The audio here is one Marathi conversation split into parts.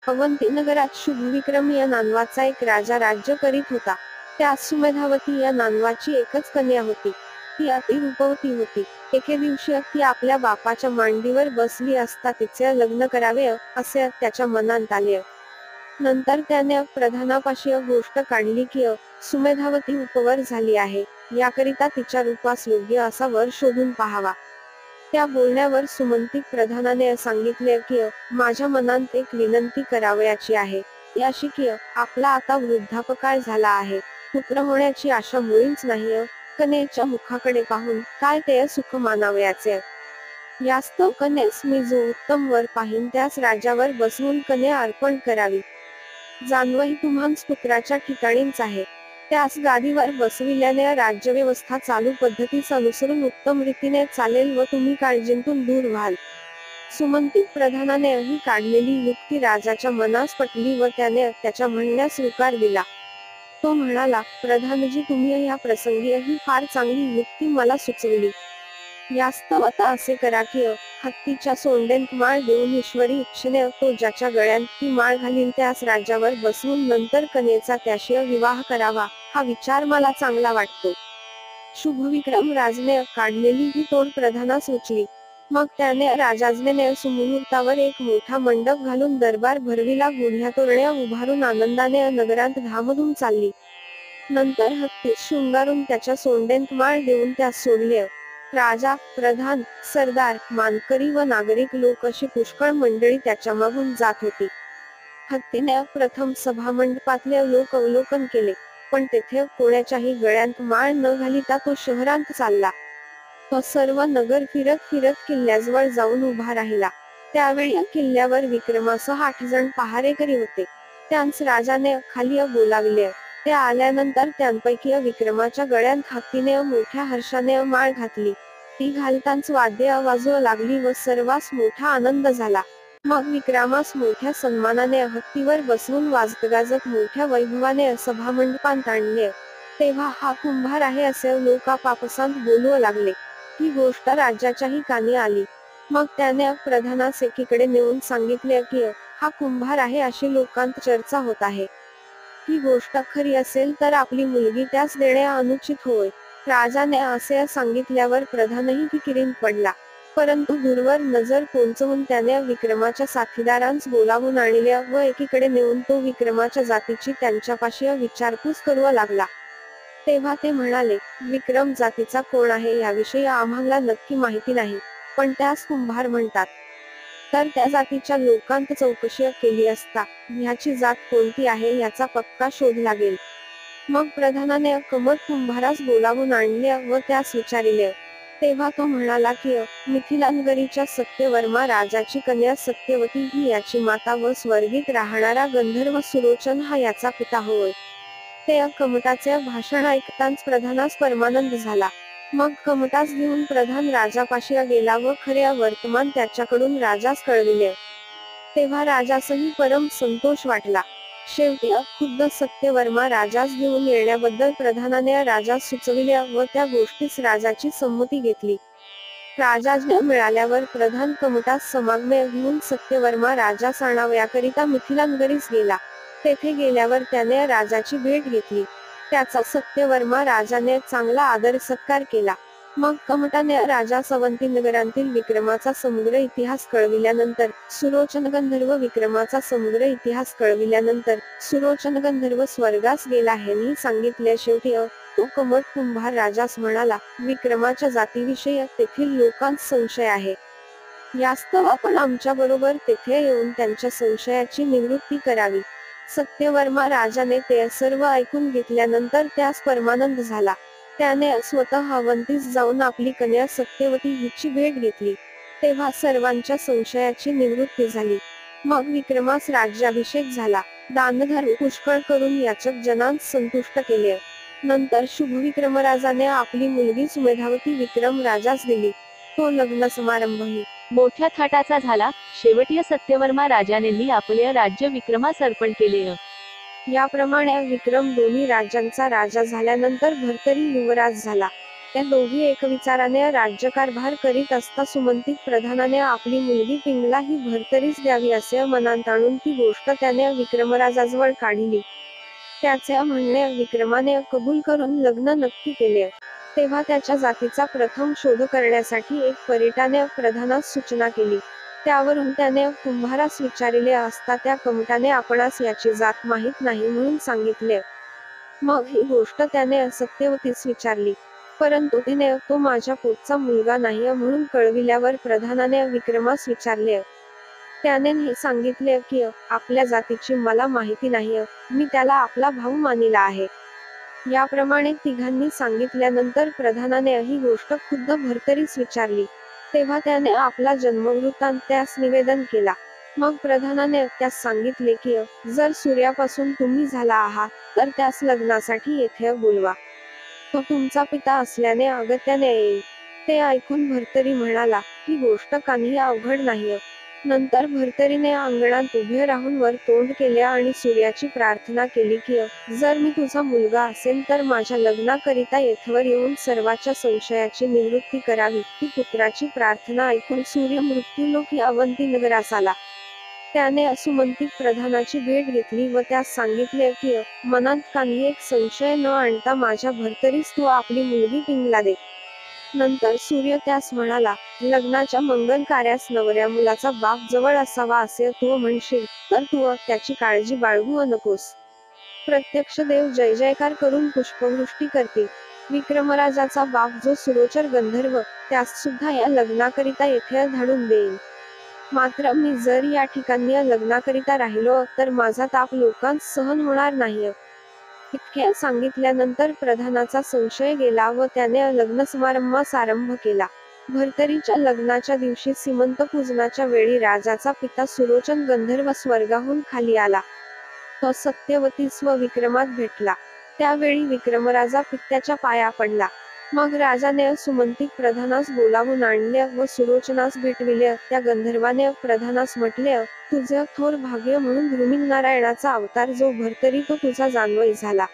अवंती नगरात शुभविक्रम या नावाचा एक राजा राज्य करीत होता. त्यास सुमेधावती या नावाची एकच कन्या होती. ती अति रूपवती होती. एके दिवशी ती आपल्या बापाच्या मांडीवर बसली असता तिचे लग्न करावे असे त्याच्या मनात आले. नंतर त्याने प्रधानापाशी गोष्ट काढली की सुमेधावती उपवर झाली आहे, याकरिता तिच्या रूपास योग्य असा वर शोधून पाहावा. त्या बोलण्यावर सुमंतिक प्रधानाने सांगितले की माझ्या मनात एक विनंती करावयाची आहे, ती अशी की आपला आता वृद्धापकाळ झाला आहे, पुत्र होण्याची आशा मुळीच नाही. कन्येच्या मुखाकडे पाहून काय ते सुख मानावयाचे. यास्तव कन्येस मी जो उत्तम वर पाहीन त्यास राज्यावर बसवून कन्या अर्पण करावी. जानवही तुम्हास पुत्राच्या ठिकाणीच आहे. त्यास गादीवर बसविल्याने राज्यव्यवस्था चालू पद्धतीस अनुसरून उत्तम रीतीने चालेल व तुम्ही काळजीतून दूर व्हाल. सुमंतिक प्रधानाने ही काढलेली युक्ती राजाच्या मनास पटली व त्याने त्याच्या म्हणण्यास होकार दिला. तो म्हणाला, प्रधानजी, तुम्ही या प्रसंगी ही फार चांगली युक्ती मला सुचवली. यास्तव आता असे करा की हत्तीच्या सोंडेत माळ देऊन ईश्वरी इच्छेने तो ज्याच्या गळ्यात ती माळ घालील त्यास राज्यावर बसवून नंतर कन्येचा त्याशी विवाह करावा, हा विचार मला चांगला वाटतो. शुभविक्रम राजने काढलेली ही तोड प्रधानास उचली. मग त्याने राजाज्ञेने सुमुहूर्तावर एक मोठा मंडप घालून दरबार भरविला. गुढ्या तोरण्या उभारून आनंदाने नगरात धामधूम चालली. नंतर हत्तीस शृंगारून त्याच्या सोंडेत माळ देऊन त्यास सोडले. राजा, प्रधान, सरदार, मानकरी व नागरिक लोक अशी पुष्कळ मंडळी त्याच्या मागून जात होती. हत्तीने प्रथम सभामंडपातले लोक अवलोकन केले, पण तेथे कोणाच्याही गळ्यात माळ न घालिता तो शहरांत चालला. तो सर्व नगर फिरत फिरत किल्ल्याजवळ जाऊन उभा राहिला. त्यावेळी किल्ल्यावर विक्रमासह 8 जण पहारेकरी होते. त्यांस राजाने खाली बोलाविले. ते आल्यानंतर त्यांपैकी विक्रमाच्या गळ्यात हत्तीने मोठ्या हर्षाने माळ घातली. ती घालताच वाद्य वाजू लागली व सर्वांस मोठा आनंद झाला. मग विक्रमास मोठ्या सन्मानाने हत्तीवर बसवून वाजतगाजत मोठ्या वैभवाने सभामंडपात आणले. तेव्हा हा कुंभार आहे असे लोक आपापसांत बोलू लागले. ही गोष्ट राज्याच्याही कानी आली. मग त्याने प्रधानास एकीकडे नेऊन सांगितले की हा कुंभार आहे अशी लोकांत चर्चा होत आहे. ही गोष्ट खरी असेल तर आपली मुलगी त्यास देणे अनुचित होय. राजाने असे सांगितल्यावर प्रधानही फिकिरीत पडला. परंतु दूरवर नजर पोंचवून त्याने विक्रमाच्या साथीदारांस बोलावून आणले व एकीकडे नेऊन तो विक्रमाच्या जातीची त्यांच्यापाशी विचारपूस करू लागला. तेव्हा ते म्हणाले, विक्रम जातीचा कोण आहे याविषयी आम्हाला नक्की माहिती नाही, पण त्यास कुंभार म्हणतात. तर त्या जातीच्या लोकांत चौकशी केली असता ह्याची जात कोणती आहे याचा पक्का शोध लागेल. मग प्रधानाने कमत कुंभारास बोलावून आणले व त्यास विचारिले. तेव्हा तो म्हणाला की मिथिलानगरीच्या सत्यवर्मा राजाची कन्या सत्यवती ही याची माता व स्वर्गीत राहणारा गंधर्व सुरोचन हा याचा पिता होय. ते कमटाचे भाषण ऐकताच प्रधानास परमानंद झाला. मग कमटास घेऊन प्रधान राजापाशी गेला व खरे वर्तमान त्याच्याकडून राजास कळविले. तेव्हा राजासही परम संतोष वाटला. शेवटी खुद्द सत्यवर्मा राजास घेऊन येण्याबद्दल प्रधानाने राजास सुचविले व त्या गोष्टीस राजाची संमती घेतली. राजाज्ञा मिळाल्यावर प्रधान कमटास समागमे घेऊन सत्यवर्मा राजास आणावयाकरिता मिथिलानगरीस गेला. तेथे गेल्यावर त्याने राजाची भेट घेतली. त्याचा सत्यवर्मा राजाने चांगला आदर सत्कार केला. मग कमटाने राजास अवंती नगरातील विक्रमाचा समग्र इतिहास कळविल्यानंतर सुरोचन गंधर्व विक्रमाचा समग्र इतिहास कळविल्यानंतर सुरोचन गंधर्व स्वर्गास गेला हे सांगितले. शेवटी तो कमट कुंभार राजास म्हणाला, विक्रमाच्या जातीविषयी तेथील लोकांस संशय आहे. यास्तव आपण आमच्या बरोबर तेथे येऊन त्यांच्या संशयाची निवृत्ती करावी. सत्यवर्मा राजाने ते सर्व ऐकून घेतल्यानंतर त्यास परमानंद झाला. त्याने स्वतः अवंतीस जाऊन आपली कन्या सत्यवती हिची भेट घेतली. तेव्हा सर्वांच्या संशयाची निवृत्ती झाली. मग विक्रमास राज्याभिषेक झाला. दानधर्म पुष्कळ करून याचक जनांस संतुष्ट केले. नंतर शुभविक्रमराजाने आपली मुलगी सुमेधावती विक्रम राजास दिली. तो लग्न समारंभही मोठ्या थाटाचा झाला. शेवटी सत्यवर्मा राजानेही आपले राज्य विक्रमास अर्पण केले. याप्रमाणे विक्रम दोन्ही राज्यांचा राजा झाल्यानंतर भर्तरी युवराज झाला. त्या दोघी एकविचाराने राज्यकारभार करीत असता सुमंतिक प्रधानाने आपली मुलगी पिंगला ही भरतरीस द्यावी असे मनात आणून ती गोष्ट त्याने विक्रमराजाजवळ काढिली. त्याचे म्हणणे विक्रमाने कबूल करून लग्न नक्की केले. तेव्हा त्याच्या जातीचा प्रथम शोध करण्यासाठी एक परिटाने प्रधानास सूचना केली. त्यावरून त्याने कुंभारास विचारिले असता त्या कमटाने आपणास याची जात माहीत नाही म्हणून सांगितले. मग ही गोष्ट त्याने सत्यवतीस विचारली, परंतु तिने तो माझ्या पोटचा मुलगा नाही म्हणून कळविल्यावर प्रधानाने विक्रमास विचारले. त्याने हे सांगितले की आपल्या जातीची मला माहिती नाही, मी त्याला आपला भाऊ मानिला आहे. याप्रमाणे तिघांनी सांगितल्यानंतर प्रधानाने ही गोष्ट खुद्द भरतरीस विचारली. तेव्हा त्याने आपला जन्मवृत्तांत त्यास निवेदन केला. मग प्रधानाने त्यास सांगितले की जर सूर्यापासून तुम्ही झाला आहात तर त्यास लग्नासाठी येथे बोलवा. तो तुमचा पिता असल्याने अगत्याने येईल. ते ऐकून भर्तरी म्हणाला, ही गोष्ट काही अवघड नाही. नंतर भर्तरीने अंगणात उभे राहून वर तोंड केले आणि सूर्याची प्रार्थना केली की जर मी तुझा मुलगा असेल तर माझ्या लग्नाकरिता येथवर येऊन सर्वाच्या संशयाची निवृत्ती करावी. ती पुत्राची प्रार्थना ऐकून सूर्य मृत्यूलोकी अवंती नगरास आला. त्याने सुमंतिक प्रधानाची भेट घेतली व त्यास सांगितले की मनात काही एक संशय न आणता माझ्या भर्तरीस तू आपली मुलगी पिंगला दे. नंतर सूर्य त्यास म्हणाला, लग्नाच्या मंगल कार्यास नवऱ्या मुलाचा बाप जवळ असावा असे तू म्हणशील तर तू त्याची काळजी बाळगू नकोस. प्रत्यक्ष देव जय जयकार करून पुष्पवृष्टी करतील. विक्रमराजाचा बाप जो सुरोचर गंधर्व त्यास सुद्धा या लग्नाकरिता येथे धाडून देईल. मात्र मी जर या ठिकाणी लग्नाकरिता राहिलो तर माझा ताप लोकांस सहन होणार नाही. इतके सांगितल्यानंतर प्रधानाचा संशय गेला व त्याने लग्न समारंभास आरंभ केला. भर्तरीच्या लग्नाच्या दिवशी सीमंत पूजनाच्या वेळी राजाचा पिता सुरोचन गंधर्व स्वर्गाहून खाली आला. तो सत्यवतीस व विक्रमात भेटला. त्यावेळी विक्रमराजा पित्याच्या पाया पडला. मग राजाने सुमंतिक प्रधानास बोलावून आणले व सुरोचनास भेटविले. त्या गंधर्वाने प्रधानास म्हटले, तुझे थोर भाग्य म्हणून भृमिनारायणाचा अवतार जो भर्तरी तो तुझा जान्वय झाला.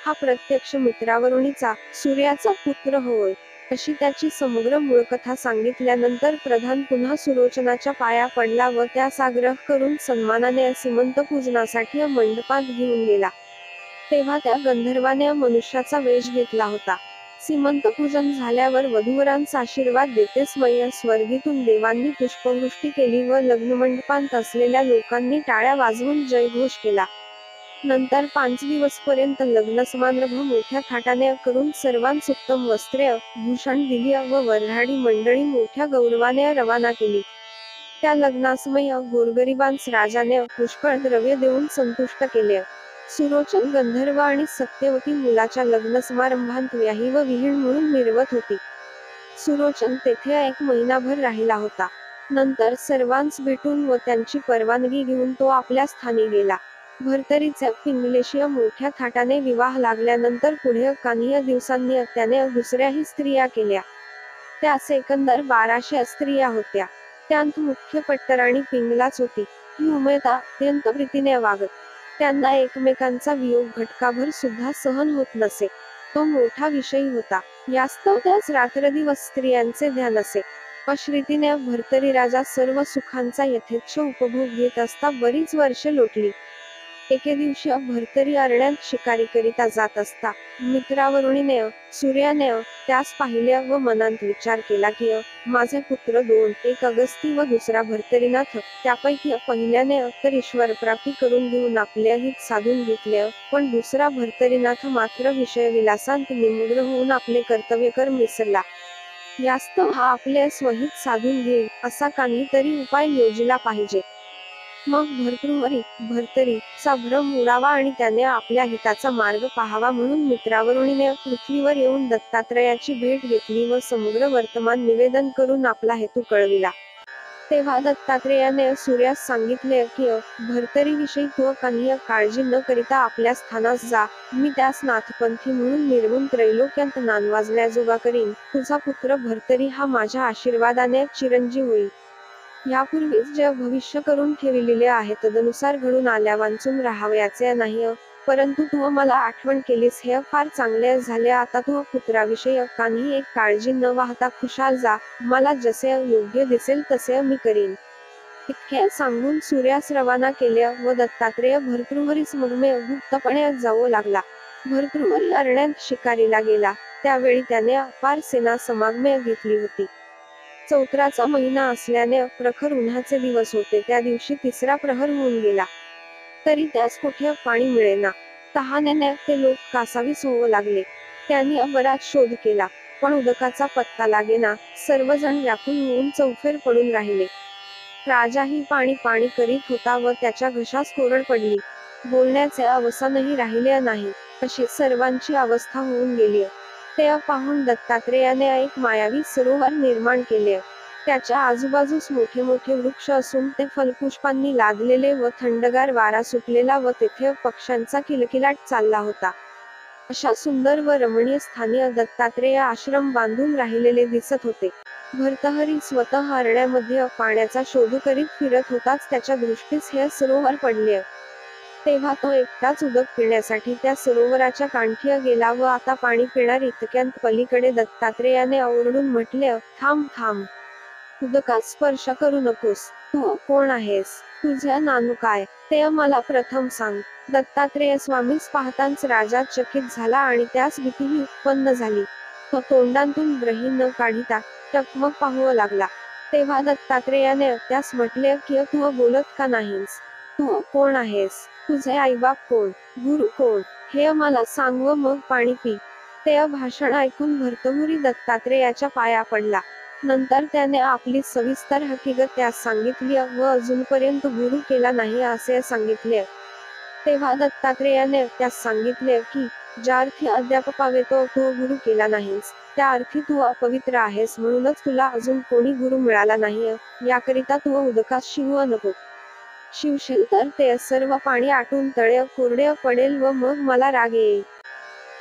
हा प्रत्यक्ष मित्रावरुणीचा सूर्याचा पुत्र होय. अशी त्याची समग्र मूळकथा सांगितल्यानंतर प्रधान पुन्हा सुरोचनाच्या पाया पडला व त्यास आग्रह करून सन्मानाने सीमंत पूजनासाठी मंडपात घेऊन गेला. तेव्हा त्या गंधर्वाने मनुष्याचा वेश घेतला होता. सीमंत पूजन झाल्यावर वधूवरांस आशीर्वाद देतेस मय स्वर्गीतून देवांनी पुष्पवृष्टी केली व लग्नमंडपात असलेल्या लोकांनी टाळ्या वाजवून जयघोष केला. नंतर 5 दिवसपर्यंत लग्न समारंभ मोठ्या थाटाने करून सर्वांस उत्तम वस्त्रे भूषण दिली व वऱ्हाडी मंडळी मोठ्या गौरवाने रवाना केली. त्या लग्नासमयी गोरगरिबांस राजाने पुष्कळ द्रव्य देऊन संतुष्ट केले. सुरोचन गंधर्व आणि सत्यवती मुलाच्या लग्न समारंभात व्याही व विहीण म्हणून मिरवत होती. सुरोचन तेथे 1 महिनाभर राहिला होता. नंतर सर्वांस भेटून व त्यांची परवानगी घेऊन तो आपल्या स्थानी गेला. भर्तरीचा पिंगलेशी मोठ्या थाटाने विवाह लागल्यानंतर पुढे काही दिवसांनी त्याने दुसऱ्याही स्त्रिया केल्या. त्यास एकंदर 1200 स्त्रिया होत्या. त्यात मुख्य पट्टराणी पिंगलाच होती. ही उमेदा अत्यंत प्रीतीने वागत. त्यांना एकमेकांचा वियोग घटकाभर सुद्धा सहन होत नसे. तो मोठा विषयी होता. यास्तव त्यास रात्रदिवस स्त्रियांचे ध्यान असे. अश्रीतीने भर्तरी राजा सर्व सुखांचा यथेच्छ उपभोग घेत असता बरीच वर्षे लोटली. एके दिवशी भर्तरी अरण्यात शिकारीकरिता जात असता मित्रावरुणीने सूर्याने त्यास पाहिले व मनात विचार केला की माझे पुत्र 2, एक अगस्ती व दुसरा भर्तरीनाथ. त्यापैकी पहिल्याने तर ईश्वरप्राप्ती करून घेऊन आपले हित साधून घेतले, पण दुसरा भर्तरीनाथ मात्र विषयविलासांत निमग्न होऊन आपले कर्तव्यकर्म विसरला. यास्तव हा आपले स्वहित साधून घेईल असा काहीतरी उपाय योजिला पाहिजे. मग भर्तरी चा भ्रम उडावा आणि त्याने आपल्या हिताचा मार्ग पाहावा म्हणून मित्रावरुणीने पृथ्वीवर येऊन दत्तात्रयाची भेट घेतली व समग्र वर्तमान निवेदन करून आपला हेतू कळविला. तेव्हा दत्तात्रेयाने सूर्यास सांगितले की भर्तरीविषयी तू काही काळजी न करिता आपल्या स्थानास जा. मी त्यास नाथपंथी म्हणून मिरवून त्रैलोक्यात नानवाजण्याजोगा करीन. तुझा पुत्र भर्तरी हा माझ्या आशीर्वादाने चिरंजीव होईल. यापूर्वीच जे भविष्य करून ठेविलेले आहे तदनुसार घडून आल्या वांचून राहावयाचे नाही. परंतु तू मला आठवण केलीस हे फार चांगले झाले. आता तू पुत्राविषयी काही एक काळजी न वाहता खुशाल जा. मला जसे योग्य दिसेल तसे मी करीन. इतके सांगून सूर्यास रवाना केले व दत्तात्रेय भर्तृहरीस मगमे गुप्तपणे जाऊ लागला. भर्तृहरी अरण्यात शिकारीला गेला. त्यावेळी त्याने अपार सेना समागमे घेतली होती. चैत्राचा महिना असल्याने प्रखर उन्हाचे दिवस होते. त्या दिवशी 3रा प्रहर होऊन गेला तरी त्यास कुठे पाणी मिळेना. तहानेने ते लोक कासावीस होऊ लागले. त्यांनी बराच शोध केला पण उदकाचा पत्ता लागेना. सर्वजण व्याकुल होऊन चौफेर पडून राहिले. राजाही पाणी पाणी करीत होता व त्याच्या घशास कोरड पडली. बोलण्याचे अवसानही राहिले नाही. अशी सर्वांची अवस्था होऊन गेली. ते पाहून दत्तात्रेयाने एक मायावी सरोवर निर्माण केले. त्याच्या आजूबाजूस मोठे मोठे वृक्ष असून ते फलपुष्पांनी लादलेले व थंडगार वारा सुटलेला व तेथे पक्ष्यांचा किलकिलाट चालला होता. अशा सुंदर व रमणीय स्थानी दत्तात्रेय आश्रम बांधून राहिलेले दिसत होते. भर्तहरी स्वतः अरण्यामध्ये पाण्याचा शोध करीत फिरत होताच त्याच्या दृष्टीस हे सरोवर पडले. तेव्हा तो एकटाच उदक पिण्यासाठी त्या सरोवराच्या काठी गेला व आता पाणी पिणार इतक्यात पलीकडे दत्तात्रेयाने ओरडून म्हटले, थांब थांब, उदकास स्पर्श करू नकोस. तू कोण आहेस? तुझे नाव काय ते मला प्रथम सांग. दत्तात्रेय स्वामीस पाहताच राजा चकित झाला आणि त्यास भीतीही उत्पन्न झाली. तो तोंडातून ब्रही न काढिता टकमक पाहू लागला. तेव्हा दत्तात्रेयाने त्यास म्हटले की तू बोलत का नाहीस? तू कोण आहेस? तुझे आईबाप कोण? गुरु कोण? हे मला सांग व मग पाणी पी. ते भाषण ऐकून भर्तृहरी दत्तात्रेयाच्या पाया पडला. नंतर त्याने आपली सविस्तर हकीकत त्यास सांगितली व अजूनपर्यंत गुरु केला नाही असे सांगितले. तेव्हा दत्तात्रेयाने त्यास सांगितले की ज्या अर्थी अद्याप पावे तो गुरु केला नाहीस त्या अर्थी तू अपवित्र आहेस, म्हणूनच तुला अजून कोणी गुरु मिळाला नाही. याकरिता तू उदकात शिवू नको. शिवशील तर ते सर्व पाणी आटून तळे कोरडे पडेल व मग मला राग येईल.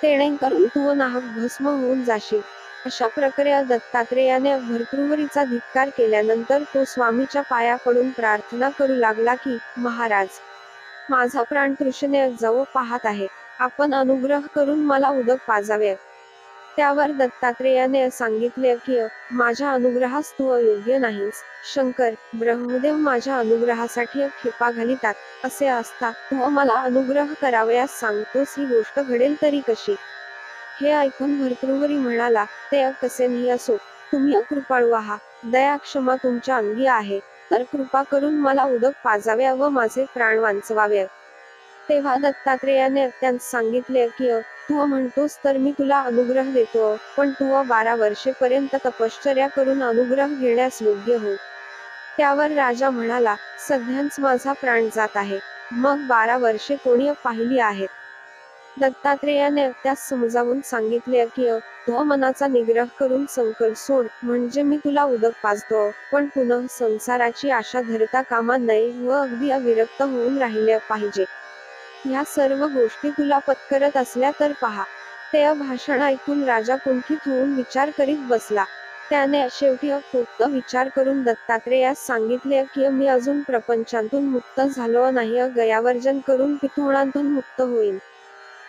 तेणेकरून तू नाहक भस्म होऊन जाशील. अशा प्रकारे दत्तात्रेयाने भर्तृहरीचा धिक्कार केल्यानंतर तो स्वामीच्या पाया पडून प्रार्थना करू लागला की महाराज, माझा प्राण तृष्णे जाऊ पाहत आहे. आपण अनुग्रह करून मला उदक पाजावे. त्यावर दत्तात्रेयाने सांगितले की माझ्या अनुग्रहास तू अयोग्य नाहीस. शंकर ब्रह्मदेव माझ्या अनुग्रहासाठी खेपा घालितात. असे असता तू मला अनुग्रह करावयास सांगतोस, ही गोष्ट घडेल तरी कशी? हे ऐकून भर्तृहरी म्हणाला, ते कसेही असो, तुम्ही कृपाळू आहात. दया क्षमा तुमच्या अंगी आहे, तर कृपा करून मला उदक पाजावे व माझे प्राण वाचवावे. तेव्हा दत्तात्रेयाने त्यांस सांगितले की तू म्हणतोस तर मी तुला अनुग्रह देतो, पण तू 12 वर्षेपर्यंत तपश्चर्या करून अनुग्रह घेण्यास योग्य हो. त्यावर राजा म्हणाला, सध्याच माझा प्राण जात आहे, मग 12 वर्षे कोणी पाहिली आहेत? दत्तात्रेयाने त्यास समजावून सांगितले की तो मनाचा निग्रह करून संकल्प सोड, म्हणजे मी तुला उदक पाजतो, पण पुन्हा संसाराची आशा धरता कामा नये व अगदी अविरक्त होऊन राहिले पाहिजे. ह्या सर्व गोष्टी तुला पत्करत असल्या तर पहा. ते भाषण ऐकून राजा कुंठित होऊन विचार करीत बसला. त्याने शेवटी पोक्त विचार करून दत्तात्रेयास सांगितले की मी अजून प्रपंचातून मुक्त झालो नाही. गयावर्जन करून पितृणातून मुक्त होईल.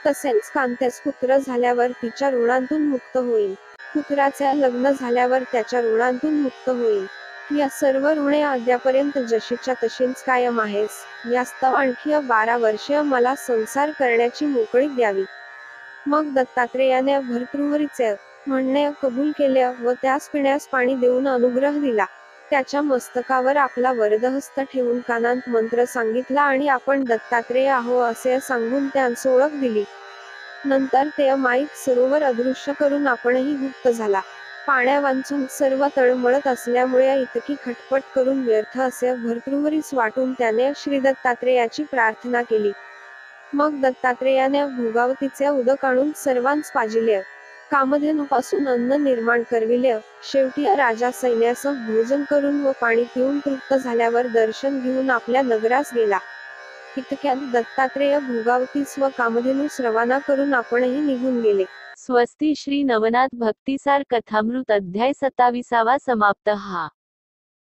तसेच कांतेस पुत्र झाल्यावर तिच्या ऋणातून मुक्त होईल. पुत्राचे लग्न झाल्यावर त्याच्या ऋणातून मुक्त होईल. या सर्व ऋणे अद्यापर्यंत जशीच्या तशीच कायम आहेस. यास्तव आणखी 12 वर्षे मला संसार करण्याची मोकळीक द्यावी. मग दत्तात्रेयाने भर्तृहरीचे म्हणणे कबूल केले व त्यास पिण्यास पाणी देऊन अनुग्रह दिला. त्याच्या मस्तकावर आपला वरदहस्त ठेवून कानात मंत्र सांगितला आणि आपण दत्तात्रेय आहो असे सांगून त्यांस ओळख दिली. नंतर ते माईक सरोवर अदृश्य करून आपणही गुप्त झाला. पाण्या वांचून सर्व तळमळत असल्यामुळे इतकी खटपट करून व्यर्थ असे भर्तृहरीस वाटून त्याने श्री दत्तात्रेयाची प्रार्थना केली. मग दत्तात्रेयाने भोगावतीचे उदक आणून सर्वांस पाजिले. कामधेनूपासून अन्न निर्माण करविले. शेवटी राजा सैन्यासह भोजन करून व पाणी पिऊन तृप्त झाल्यावर दर्शन घेऊन आपल्या नगरास गेला. इतक्यात दत्तात्रेय भोगावतीस व कामधेनूस रवाना करून आपणही निघून गेले. स्वस्ती. श्री नवनाथ भक्तिसार कथामृत अध्याय 27 समाप्त.